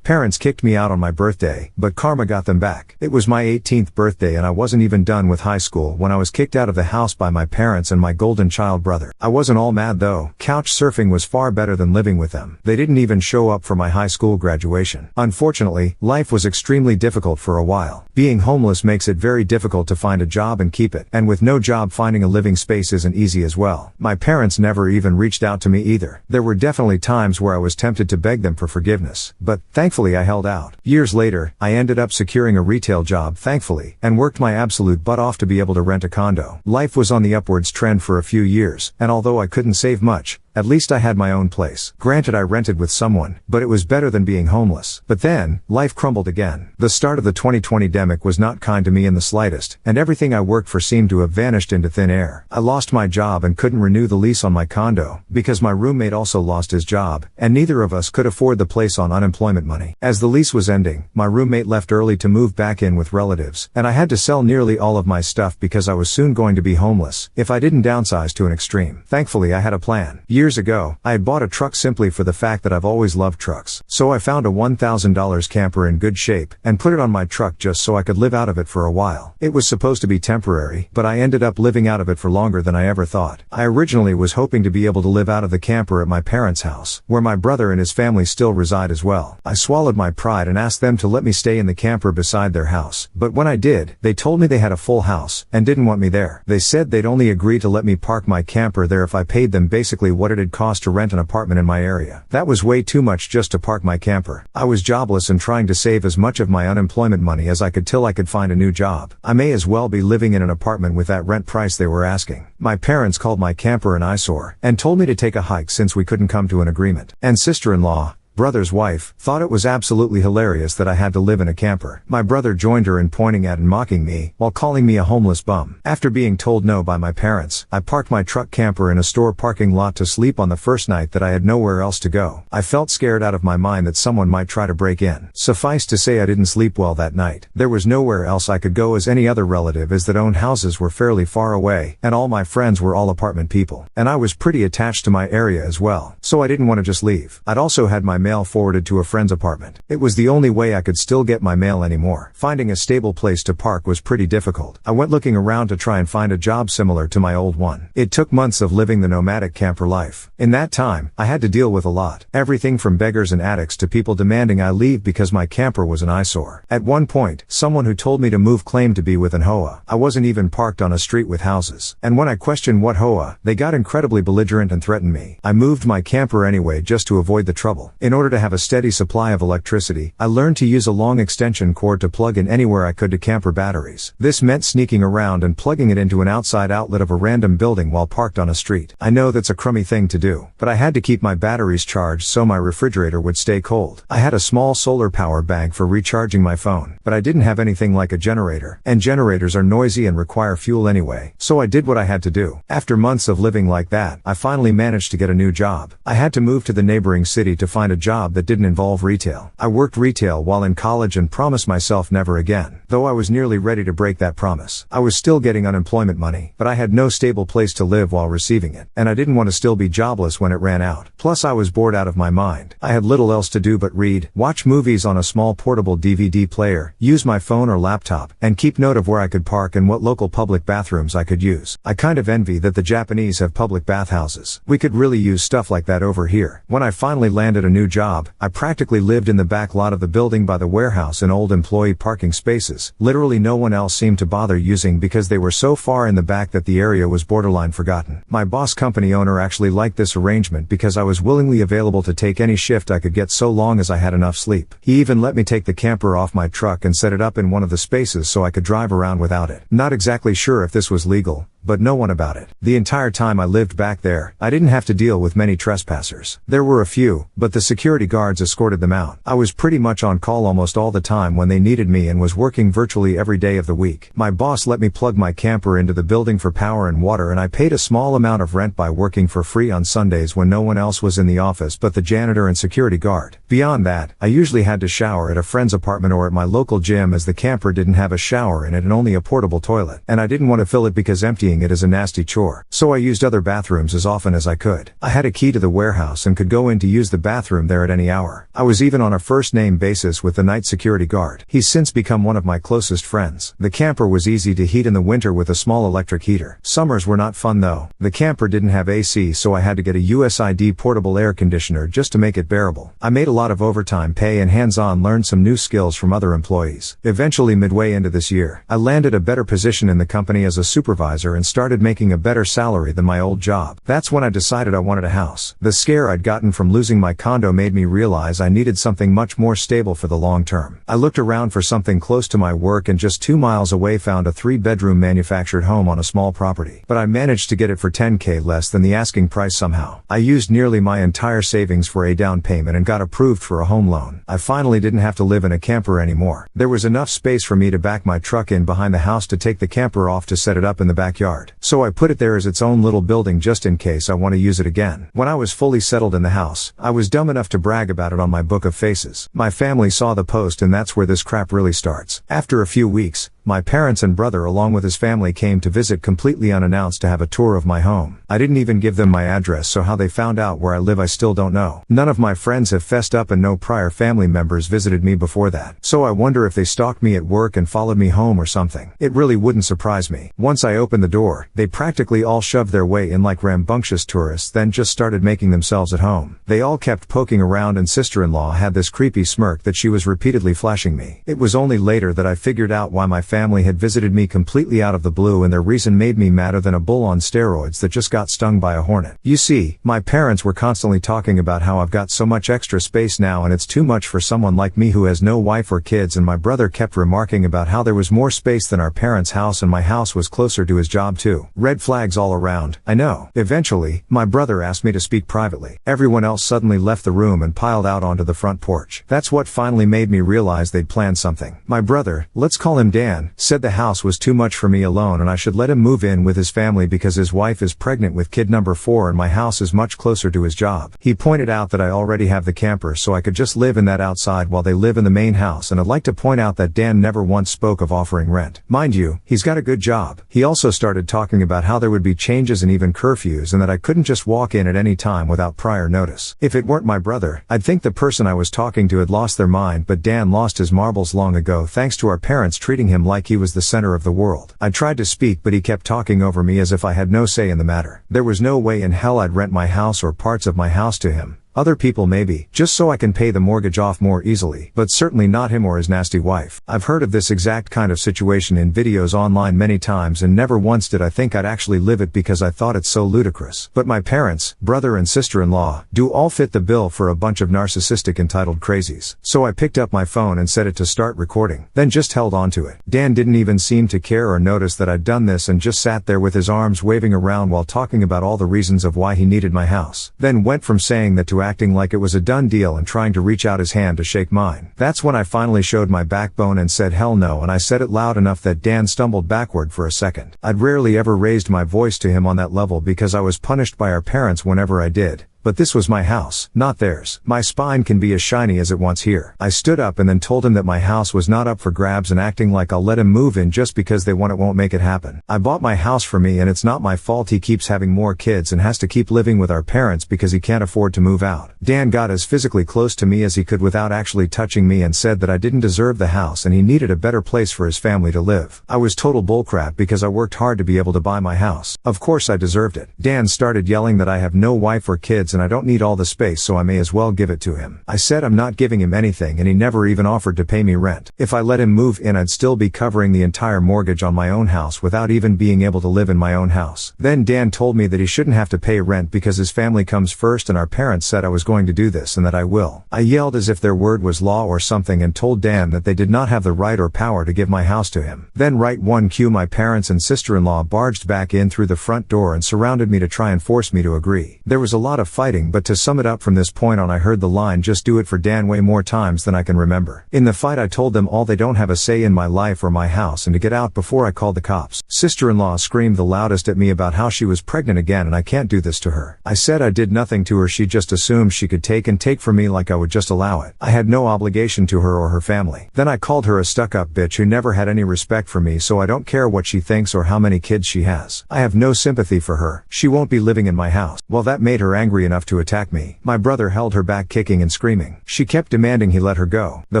Parents kicked me out on my birthday, but karma got them back. It was my 18th birthday and I wasn't even done with high school when I was kicked out of the house by my parents and my golden child brother. I wasn't all mad though. Couch surfing was far better than living with them. They didn't even show up for my high school graduation. Unfortunately, life was extremely difficult for a while. Being homeless makes it very difficult to find a job and keep it, and with no job finding a living space isn't easy as well. My parents never even reached out to me either. There were definitely times where I was tempted to beg them for forgiveness, but thankfully I held out. Years later, I ended up securing a retail job thankfully, and worked my absolute butt off to be able to rent a condo. Life was on the upwards trend for a few years, and although I couldn't save much, at least I had my own place. Granted, I rented with someone, but it was better than being homeless. But then, life crumbled again. The start of the 2020-demic was not kind to me in the slightest, and everything I worked for seemed to have vanished into thin air. I lost my job and couldn't renew the lease on my condo, because my roommate also lost his job, and neither of us could afford the place on unemployment money. As the lease was ending, my roommate left early to move back in with relatives, and I had to sell nearly all of my stuff because I was soon going to be homeless, if I didn't downsize to an extreme. Thankfully I had a plan. Years ago, I had bought a truck simply for the fact that I've always loved trucks. So I found a $1,000 camper in good shape, and put it on my truck just so I could live out of it for a while. It was supposed to be temporary, but I ended up living out of it for longer than I ever thought. I originally was hoping to be able to live out of the camper at my parents' house, where my brother and his family still reside as well. I swallowed my pride and asked them to let me stay in the camper beside their house, but when I did, they told me they had a full house, and didn't want me there. They said they'd only agree to let me park my camper there if I paid them basically what it had cost to rent an apartment in my area. That was way too much just to park my camper. I was jobless and trying to save as much of my unemployment money as I could till I could find a new job. I may as well be living in an apartment with that rent price they were asking. My parents called my camper an eyesore, and told me to take a hike since we couldn't come to an agreement. And sister-in-law, brother's wife, thought it was absolutely hilarious that I had to live in a camper. My brother joined her in pointing at and mocking me, while calling me a homeless bum. After being told no by my parents, I parked my truck camper in a store parking lot to sleep on the first night that I had nowhere else to go. I felt scared out of my mind that someone might try to break in. Suffice to say I didn't sleep well that night. There was nowhere else I could go as any other relative as that owned houses were fairly far away, and all my friends were all apartment people. And I was pretty attached to my area as well, so I didn't want to just leave. I'd also had my mail forwarded to a friend's apartment. It was the only way I could still get my mail anymore. Finding a stable place to park was pretty difficult. I went looking around to try and find a job similar to my old one. It took months of living the nomadic camper life. In that time, I had to deal with a lot. Everything from beggars and addicts to people demanding I leave because my camper was an eyesore. At one point, someone who told me to move claimed to be with an HOA. I wasn't even parked on a street with houses. And when I questioned what HOA, they got incredibly belligerent and threatened me. I moved my camper anyway just to avoid the trouble. In order to have a steady supply of electricity, I learned to use a long extension cord to plug in anywhere I could to camper batteries. This meant sneaking around and plugging it into an outside outlet of a random building while parked on a street. I know that's a crummy thing to do, but I had to keep my batteries charged so my refrigerator would stay cold. I had a small solar power bank for recharging my phone, but I didn't have anything like a generator, and generators are noisy and require fuel anyway, so I did what I had to do. After months of living like that, I finally managed to get a new job. I had to move to the neighboring city to find a job that didn't involve retail. I worked retail while in college and promised myself never again. Though I was nearly ready to break that promise. I was still getting unemployment money, but I had no stable place to live while receiving it, and I didn't want to still be jobless when it ran out. Plus I was bored out of my mind. I had little else to do but read, watch movies on a small portable DVD player, use my phone or laptop, and keep note of where I could park and what local public bathrooms I could use. I kind of envy that the Japanese have public bathhouses. We could really use stuff like that over here. When I finally landed a new job, I practically lived in the back lot of the building by the warehouse in old employee parking spaces. Literally no one else seemed to bother using because they were so far in the back that the area was borderline forgotten. My boss company owner actually liked this arrangement because I was willingly available to take any shift I could get so long as I had enough sleep. He even let me take the camper off my truck and set it up in one of the spaces so I could drive around without it. Not exactly sure if this was legal, but no one about it. The entire time I lived back there, I didn't have to deal with many trespassers. There were a few, but the security guards escorted them out. I was pretty much on call almost all the time when they needed me and was working virtually every day of the week. My boss let me plug my camper into the building for power and water, and I paid a small amount of rent by working for free on Sundays when no one else was in the office but the janitor and security guard. Beyond that, I usually had to shower at a friend's apartment or at my local gym as the camper didn't have a shower in it and only a portable toilet. And I didn't want to fill it because emptying cleaning it as a nasty chore, so I used other bathrooms as often as I could. I had a key to the warehouse and could go in to use the bathroom there at any hour. I was even on a first-name basis with the night security guard. He's since become one of my closest friends. The camper was easy to heat in the winter with a small electric heater. Summers were not fun though. The camper didn't have AC, so I had to get a USID portable air conditioner just to make it bearable. I made a lot of overtime pay and hands-on learned some new skills from other employees. Eventually, midway into this year, I landed a better position in the company as a supervisor and started making a better salary than my old job. That's when I decided I wanted a house. The scare I'd gotten from losing my condo made me realize I needed something much more stable for the long term. I looked around for something close to my work and just 2 miles away found a 3-bedroom manufactured home on a small property. But I managed to get it for $10,000 less than the asking price somehow. I used nearly my entire savings for a down payment and got approved for a home loan. I finally didn't have to live in a camper anymore. There was enough space for me to back my truck in behind the house to take the camper off to set it up in the backyard. So I put it there as its own little building just in case I want to use it again. When I was fully settled in the house, I was dumb enough to brag about it on my book of faces. My family saw the post and that's where this crap really starts. After a few weeks, my parents and brother along with his family came to visit completely unannounced to have a tour of my home. I didn't even give them my address, so how they found out where I live I still don't know. None of my friends have fessed up and no prior family members visited me before that. So I wonder if they stalked me at work and followed me home or something. It really wouldn't surprise me. Once I opened the door, they practically all shoved their way in like rambunctious tourists, then just started making themselves at home. They all kept poking around and sister-in-law had this creepy smirk that she was repeatedly flashing me. It was only later that I figured out why my family had visited me completely out of the blue, and their reason made me madder than a bull on steroids that just got stung by a hornet. You see, my parents were constantly talking about how I've got so much extra space now and it's too much for someone like me who has no wife or kids, and my brother kept remarking about how there was more space than our parents' house and my house was closer to his job too. Red flags all around, I know. Eventually, my brother asked me to speak privately. Everyone else suddenly left the room and piled out onto the front porch. That's what finally made me realize they'd planned something. My brother, let's call him Dan, said the house was too much for me alone and I should let him move in with his family because his wife is pregnant with kid number 4 and my house is much closer to his job. He pointed out that I already have the camper, so I could just live in that outside while they live in the main house, and I'd like to point out that Dan never once spoke of offering rent. Mind you, he's got a good job. He also started talking about how there would be changes and even curfews and that I couldn't just walk in at any time without prior notice. If it weren't my brother, I'd think the person I was talking to had lost their mind, but Dan lost his marbles long ago thanks to our parents treating him like he was the center of the world. I tried to speak, but he kept talking over me as if I had no say in the matter. There was no way in hell I'd rent my house or parts of my house to him. Other people maybe, just so I can pay the mortgage off more easily, but certainly not him or his nasty wife. I've heard of this exact kind of situation in videos online many times and never once did I think I'd actually live it because I thought it's so ludicrous. But my parents, brother and sister-in-law, do all fit the bill for a bunch of narcissistic entitled crazies. So I picked up my phone and set it to start recording, then just held on to it. Dan didn't even seem to care or notice that I'd done this and just sat there with his arms waving around while talking about all the reasons of why he needed my house. Then went from saying that to acting like it was a done deal and trying to reach out his hand to shake mine. That's when I finally showed my backbone and said hell no, and I said it loud enough that Dan stumbled backward for a second. I'd rarely ever raised my voice to him on that level because I was punished by our parents whenever I did. But this was my house, not theirs. My spine can be as shiny as it wants here. I stood up and then told him that my house was not up for grabs and acting like I'll let him move in just because they want it won't make it happen. I bought my house for me and it's not my fault he keeps having more kids and has to keep living with our parents because he can't afford to move out. Dan got as physically close to me as he could without actually touching me and said that I didn't deserve the house and he needed a better place for his family to live. I was total bullcrap because I worked hard to be able to buy my house. Of course I deserved it. Dan started yelling that I have no wife or kids and I don't need all the space, so I may as well give it to him. I said I'm not giving him anything and he never even offered to pay me rent. If I let him move in I'd still be covering the entire mortgage on my own house without even being able to live in my own house. Then Dan told me that he shouldn't have to pay rent because his family comes first and our parents said I was going to do this and that I will. I yelled as if their word was law or something and told Dan that they did not have the right or power to give my house to him. Then right one cue my parents and sister-in-law barged back in through the front door and surrounded me to try and force me to agree. There was a lot of fighting, but to sum it up, from this point on I heard the line "just do it for Dan" way more times than I can remember. In the fight I told them all they don't have a say in my life or my house and to get out before I called the cops. Sister-in-law screamed the loudest at me about how she was pregnant again and I can't do this to her. I said I did nothing to her, she just assumed she could take from me like I would just allow it. I had no obligation to her or her family. Then I called her a stuck-up bitch who never had any respect for me, so I don't care what she thinks or how many kids she has. I have no sympathy for her. She won't be living in my house. Well, that made her angry enough to attack me. My brother held her back, kicking and screaming. She kept demanding he let her go. The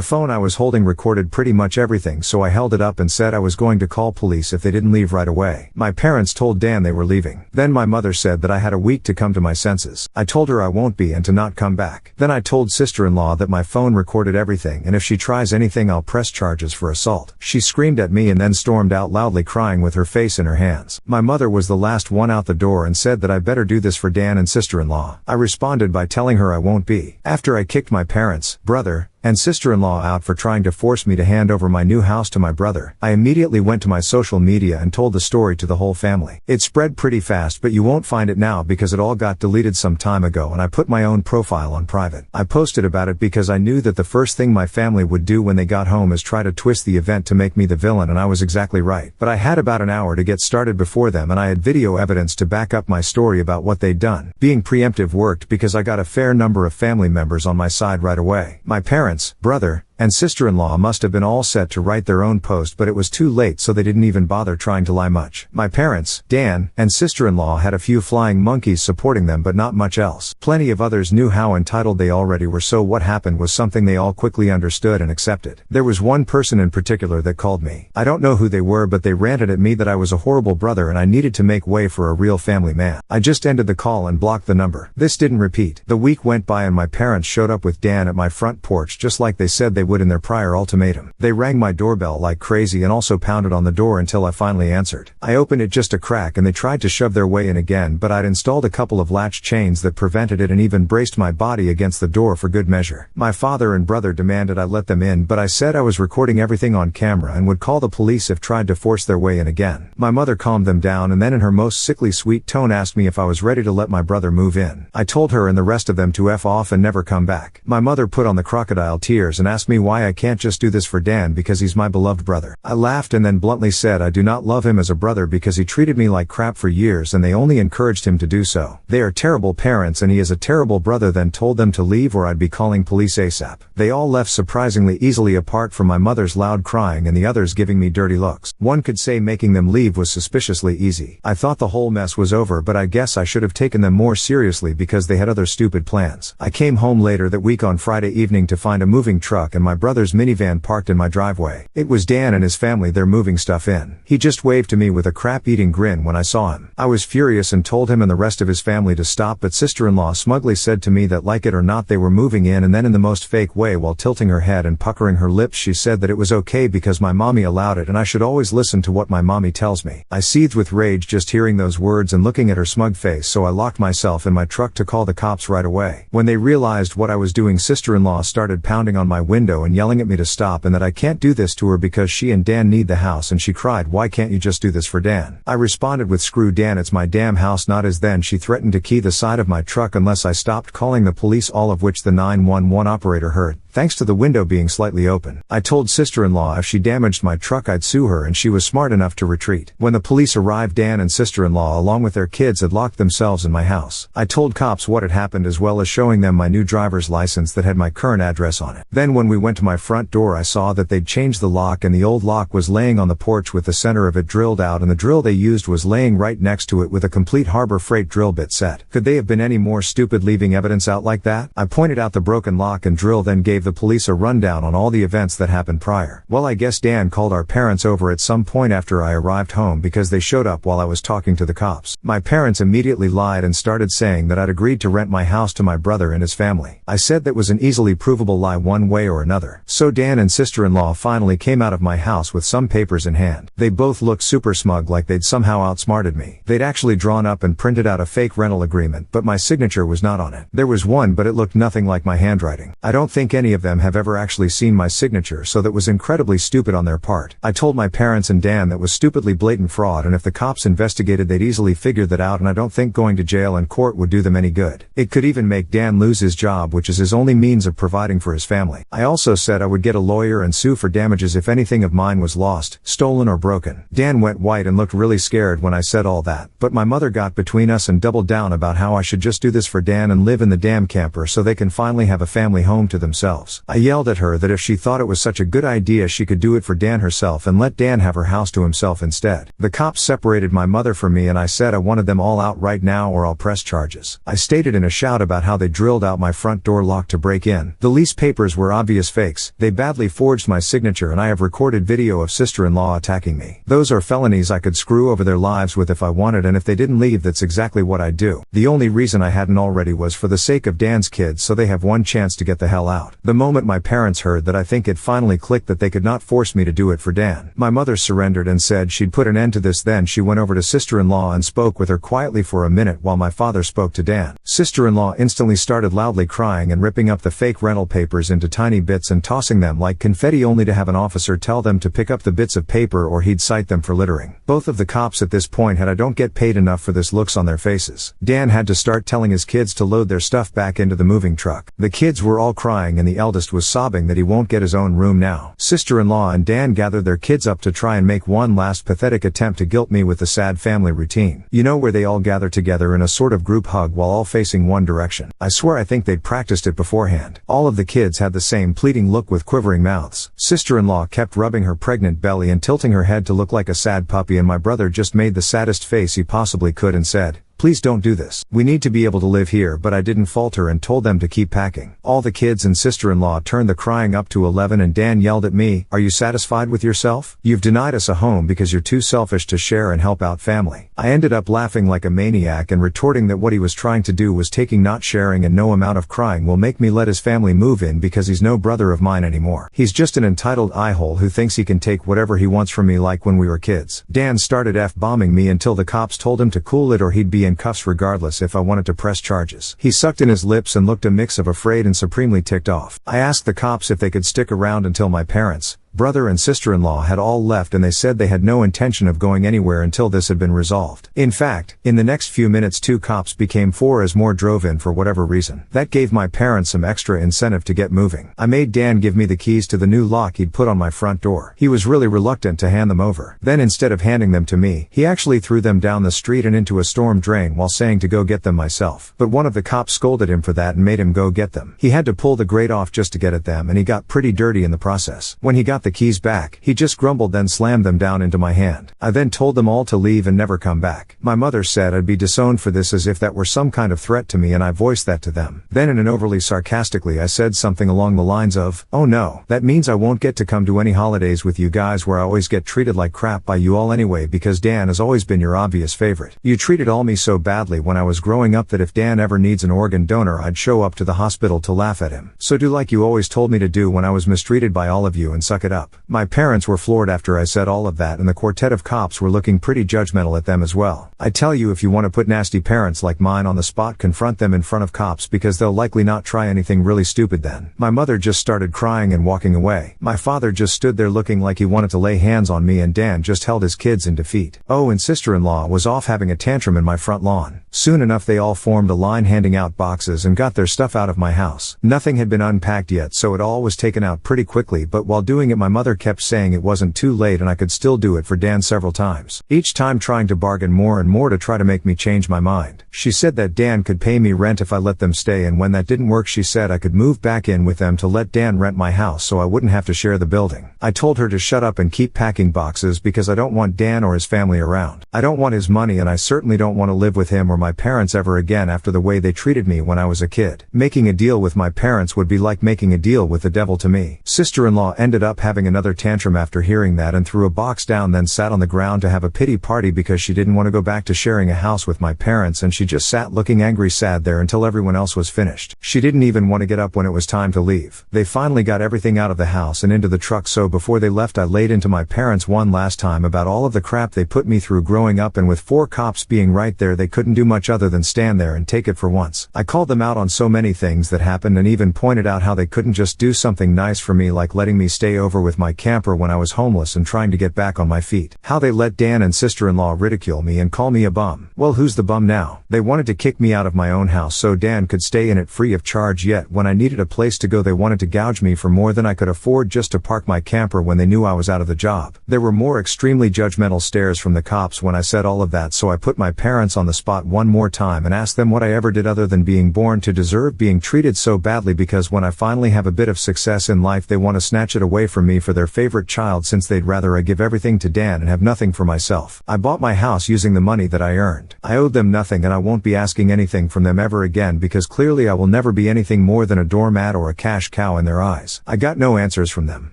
phone I was holding recorded pretty much everything, so I held it up and said I was going to call police if they didn't leave right away. My parents told Dan they were leaving. Then my mother said that I had a week to come to my senses. I told her I won't be and to not come back. Then I told sister-in-law that my phone recorded everything and if she tries anything I'll press charges for assault. She screamed at me and then stormed out loudly, crying with her face in her hands. My mother was the last one out the door and said that I better do this for Dan and sister-in-law. I responded by telling her I won't be. After I kicked my parents, brother, and sister-in-law out for trying to force me to hand over my new house to my brother, I immediately went to my social media and told the story to the whole family. It spread pretty fast, but you won't find it now because it all got deleted some time ago and I put my own profile on private. I posted about it because I knew that the first thing my family would do when they got home is try to twist the event to make me the villain, and I was exactly right. But I had about an hour to get started before them and I had video evidence to back up my story about what they'd done. Being preemptive worked because I got a fair number of family members on my side right away. My parents, brother, and sister-in-law must have been all set to write their own post, but it was too late, so they didn't even bother trying to lie much. My parents, Dan, and sister-in-law had a few flying monkeys supporting them, but not much else. Plenty of others knew how entitled they already were, so what happened was something they all quickly understood and accepted. There was one person in particular that called me. I don't know who they were, but they ranted at me that I was a horrible brother and I needed to make way for a real family man. I just ended the call and blocked the number. This didn't repeat. The week went by and my parents showed up with Dan at my front porch just like they said they would in their prior ultimatum. They rang my doorbell like crazy and also pounded on the door until I finally answered. I opened it just a crack and they tried to shove their way in again, but I'd installed a couple of latch chains that prevented it and even braced my body against the door for good measure. My father and brother demanded I let them in, but I said I was recording everything on camera and would call the police if tried to force their way in again. My mother calmed them down and then in her most sickly sweet tone asked me if I was ready to let my brother move in. I told her and the rest of them to F off and never come back. My mother put on the crocodile tears and asked me why I can't just do this for Dan because he's my beloved brother. I laughed and then bluntly said I do not love him as a brother because he treated me like crap for years and they only encouraged him to do so. They are terrible parents and he is a terrible brother, then told them to leave or I'd be calling police ASAP. They all left surprisingly easily, apart from my mother's loud crying and the others giving me dirty looks. One could say making them leave was suspiciously easy. I thought the whole mess was over, but I guess I should have taken them more seriously because they had other stupid plans. I came home later that week on Friday evening to find a moving truck and my brother's minivan parked in my driveway. It was Dan and his family there moving stuff in. He just waved to me with a crap-eating grin when I saw him. I was furious and told him and the rest of his family to stop, but sister-in-law smugly said to me that like it or not they were moving in, and then in the most fake way while tilting her head and puckering her lips she said that it was okay because my mommy allowed it and I should always listen to what my mommy tells me. I seethed with rage just hearing those words and looking at her smug face, so I locked myself in my truck to call the cops right away. When they realized what I was doing, sister-in-law started pounding on my window and yelling at me to stop and that I can't do this to her because she and Dan need the house, and she cried, "Why can't you just do this for Dan?" I responded with, "Screw Dan, it's my damn house, not his." Then she threatened to key the side of my truck unless I stopped calling the police, all of which the 911 operator heard, thanks to the window being slightly open. I told sister-in-law if she damaged my truck I'd sue her, and she was smart enough to retreat. When the police arrived, Dan and sister-in-law along with their kids had locked themselves in my house. I told cops what had happened as well as showing them my new driver's license that had my current address on it. Then when we went to my front door I saw that they'd changed the lock and the old lock was laying on the porch with the center of it drilled out, and the drill they used was laying right next to it with a complete Harbor Freight drill bit set. Could they have been any more stupid leaving evidence out like that? I pointed out the broken lock and drill, then gave the police a rundown on all the events that happened prior. Well, I guess Dan called our parents over at some point after I arrived home because they showed up while I was talking to the cops. My parents immediately lied and started saying that I'd agreed to rent my house to my brother and his family. I said that was an easily provable lie one way or another. So Dan and sister-in-law finally came out of my house with some papers in hand. They both looked super smug, like they'd somehow outsmarted me. They'd actually drawn up and printed out a fake rental agreement, but my signature was not on it. There was one, but it looked nothing like my handwriting. I don't think any of them have ever actually seen my signature, so that was incredibly stupid on their part. I told my parents and Dan that was stupidly blatant fraud, and if the cops investigated they'd easily figure that out, and I don't think going to jail and court would do them any good. It could even make Dan lose his job, which is his only means of providing for his family. I also said I would get a lawyer and sue for damages if anything of mine was lost, stolen or broken. Dan went white and looked really scared when I said all that, but my mother got between us and doubled down about how I should just do this for Dan and live in the damn camper so they can finally have a family home to themselves. I yelled at her that if she thought it was such a good idea she could do it for Dan herself and let Dan have her house to himself instead. The cops separated my mother from me and I said I wanted them all out right now or I'll press charges. I stated in a shout about how they drilled out my front door lock to break in. The lease papers were obvious fakes. They badly forged my signature and I have recorded video of sister-in-law attacking me. Those are felonies I could screw over their lives with if I wanted, and if they didn't leave that's exactly what I'd do. The only reason I hadn't already was for the sake of Dan's kids so they have one chance to get the hell out. The moment my parents heard that, I think it finally clicked that they could not force me to do it for Dan. My mother surrendered and said she'd put an end to this. Then she went over to sister-in-law and spoke with her quietly for a minute while my father spoke to Dan. Sister-in-law instantly started loudly crying and ripping up the fake rental papers into tiny bits and tossing them like confetti, only to have an officer tell them to pick up the bits of paper or he'd cite them for littering. Both of the cops at this point had "I don't get paid enough for this" looks on their faces. Dan had to start telling his kids to load their stuff back into the moving truck. The kids were all crying and the eldest was sobbing that he won't get his own room now. Sister-in-law and Dan gathered their kids up to try and make one last pathetic attempt to guilt me with the sad family routine. You know, where they all gather together in a sort of group hug while all facing one direction. I swear I think they'd practiced it beforehand. All of the kids had the same pleading look with quivering mouths. Sister-in-law kept rubbing her pregnant belly and tilting her head to look like a sad puppy, and my brother just made the saddest face he possibly could and said, "Please don't do this. We need to be able to live here," but I didn't falter and told them to keep packing. All the kids and sister-in-law turned the crying up to 11 and Dan yelled at me, "Are you satisfied with yourself? You've denied us a home because you're too selfish to share and help out family." I ended up laughing like a maniac and retorting that what he was trying to do was taking, not sharing, and no amount of crying will make me let his family move in because he's no brother of mine anymore. He's just an entitled eye-hole who thinks he can take whatever he wants from me like when we were kids. Dan started F-bombing me until the cops told him to cool it or he'd be in cuffs regardless if I wanted to press charges. He sucked in his lips and looked a mix of afraid and supremely ticked off. I asked the cops if they could stick around until my parents, brother and sister-in-law had all left, and they said they had no intention of going anywhere until this had been resolved. In fact, in the next few minutes 2 cops became 4 as more drove in for whatever reason. That gave my parents some extra incentive to get moving. I made Dan give me the keys to the new lock he'd put on my front door. He was really reluctant to hand them over. Then instead of handing them to me, he actually threw them down the street and into a storm drain while saying to go get them myself. But one of the cops scolded him for that and made him go get them. He had to pull the grate off just to get at them, and he got pretty dirty in the process. When he got the keys back, he just grumbled, then slammed them down into my hand. I then told them all to leave and never come back. My mother said I'd be disowned for this, as if that were some kind of threat to me, and I voiced that to them. Then in an overly sarcastically I said something along the lines of, "Oh no, that means I won't get to come to any holidays with you guys where I always get treated like crap by you all anyway, because Dan has always been your obvious favorite. You treated all me so badly when I was growing up that if Dan ever needs an organ donor I'd show up to the hospital to laugh at him. So do like you always told me to do when I was mistreated by all of you and suck it up." My parents were floored after I said all of that, and the quartet of cops were looking pretty judgmental at them as well. I tell you, if you want to put nasty parents like mine on the spot, confront them in front of cops, because they'll likely not try anything really stupid then. My mother just started crying and walking away. My father just stood there looking like he wanted to lay hands on me, and Dan just held his kids in defeat. Oh, and sister-in-law was off having a tantrum in my front lawn. Soon enough they all formed a line handing out boxes and got their stuff out of my house. Nothing had been unpacked yet, so it all was taken out pretty quickly, but while doing it my mother kept saying it wasn't too late and I could still do it for Dan several times. Each time trying to bargain more and more to try to make me change my mind. She said that Dan could pay me rent if I let them stay, and when that didn't work she said I could move back in with them to let Dan rent my house so I wouldn't have to share the building. I told her to shut up and keep packing boxes because I don't want Dan or his family around. I don't want his money, and I certainly don't want to live with him or my parents ever again after the way they treated me when I was a kid. Making a deal with my parents would be like making a deal with the devil to me. Sister-in-law ended up having another tantrum after hearing that and threw a box down, then sat on the ground to have a pity party because she didn't want to go back to sharing a house with my parents, and she just sat looking angry sad there until everyone else was finished. She didn't even want to get up when it was time to leave. They finally got everything out of the house and into the truck, so before they left I laid into my parents one last time about all of the crap they put me through growing up, and with 4 cops being right there they couldn't do much other than stand there and take it for once. I called them out on so many things that happened and even pointed out how they couldn't just do something nice for me like letting me stay over with my camper when I was homeless and trying to get back on my feet. How they let Dan and sister-in-law ridicule me and call me a bum. Well, who's the bum now? They wanted to kick me out of my own house so Dan could stay in it free of charge, yet when I needed a place to go they wanted to gouge me for more than I could afford just to park my camper when they knew I was out of the job. There were more extremely judgmental stares from the cops when I said all of that, so I put my parents on the spot one more time and asked them what I ever did other than being born to deserve being treated so badly, because when I finally have a bit of success in life they want to snatch it away from me for their favorite child, since they'd rather I give everything to Dan and have nothing for myself. I bought my house using the money that I earned. I owed them nothing and I won't be asking anything from them ever again, because clearly I will never be anything more than a doormat or a cash cow in their eyes. I got no answers from them.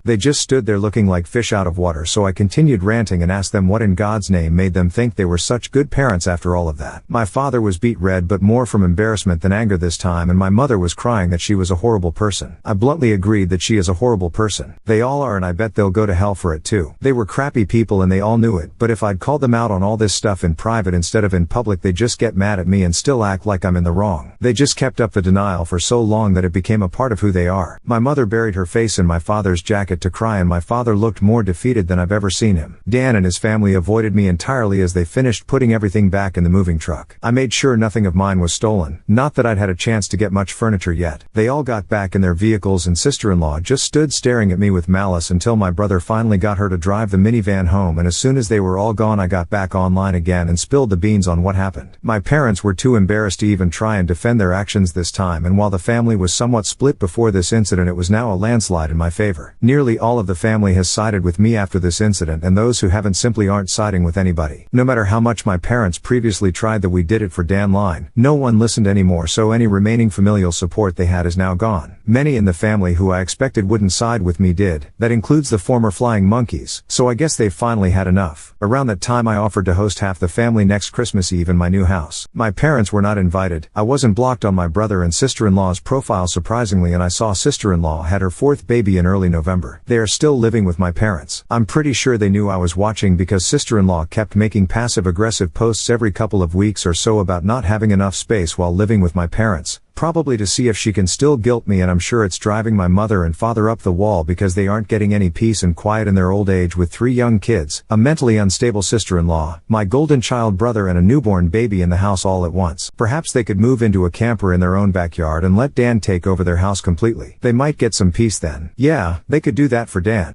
They just stood there looking like fish out of water, so I continued ranting and asked them what in God's name made them think they were such good parents after all of that. My father was beet red, but more from embarrassment than anger this time, and my mother was crying that she was a horrible person. I bluntly agreed that she is a horrible person. They all are, and I bet they'll go to hell for it too. They were crappy people and they all knew it, but if I'd called them out on all this stuff in private instead of in public they'd just get mad at me and still act like I'm in the wrong. They just kept up the denial for so long that it became a part of who they are. My mother buried her face in my father's jacket to cry, and my father looked more defeated than I've ever seen him. Dan and his family avoided me entirely as they finished putting everything back in the moving truck. I made sure nothing of mine was stolen, not that I'd had a chance to get much furniture yet. They all got back in their vehicles and sister-in-law just stood staring at me with malice until my brother finally got her to drive the minivan home, and as soon as they were all gone I got back online again and spilled the beans on what happened. My parents were too embarrassed to even try and defend their actions this time, and while the family was somewhat split before this incident, it was now a landslide in my favor. Nearly all of the family has sided with me after this incident, and those who haven't simply aren't siding with anybody. No matter how much my parents previously tried the "we did it for Dan" line, no one listened anymore, so any remaining familial support they had is now gone. Many in the family who I expected wouldn't side with me did. That includes the former flying monkeys, so I guess they've finally had enough. Around that time I offered to host half the family next Christmas Eve in my new house. My parents were not invited. I wasn't blocked on my brother and sister-in-law's profile surprisingly, and I saw sister-in-law had her 4th baby in early November. They are still living with my parents. I'm pretty sure they knew I was watching because sister-in-law kept making passive-aggressive posts every couple of weeks or so about not having enough space while living with my parents, probably to see if she can still guilt me, and I'm sure it's driving my mother and father up the wall because they aren't getting any peace and quiet in their old age with 3 young kids, a mentally unstable sister-in-law, my golden child brother, and a newborn baby in the house all at once. Perhaps they could move into a camper in their own backyard and let Dan take over their house completely. They might get some peace then. Yeah, they could do that for Dan.